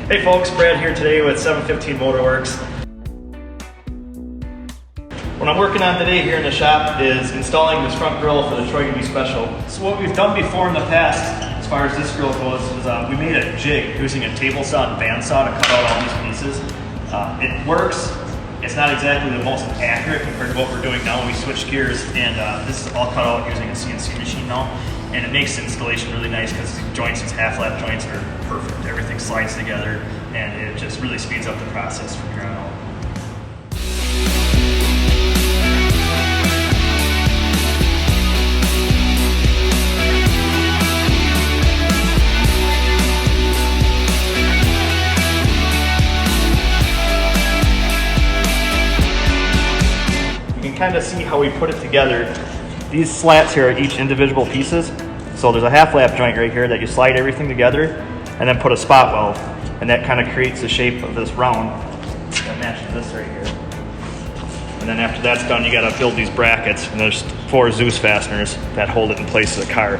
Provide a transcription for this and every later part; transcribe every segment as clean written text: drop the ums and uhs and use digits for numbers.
Hey folks, Brad here today with 715 Motorworks. What I'm working on today here in the shop is installing this front grille for the Troy Indy Special. So what we've done before in the past, as far as this grille goes, is we made a jig using a table saw and bandsaw to cut out all these pieces. It works. It's not exactly the most accurate compared to what we're doing now when we switch gears, and this is all cut out using a CNC machine now, and it makes the installation really nice because the joints, these half-lap joints, are perfect. Everything slides together, and it just really speeds up the process from here on out. Kind of see how we put it together. These slats here are each individual pieces. So there's a half lap joint right here that you slide everything together and then put a spot weld, and that kind of creates the shape of this round that matches this right here. And then after that's done, you got to build these brackets, and there's 4 dzus fasteners that hold it in place of the car.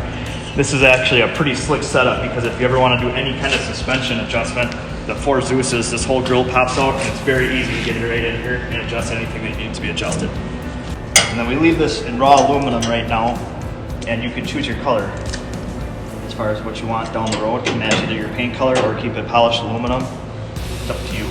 This is actually a pretty slick setup because if you ever want to do any kind of suspension adjustment, the 4 dzus, this whole grill pops out, and it's very easy to get it right in here and adjust anything that needs to be adjusted. And then we leave this in raw aluminum right now, and you can choose your color as far as what you want down the road to match either your paint color or keep it polished aluminum. It's up to you.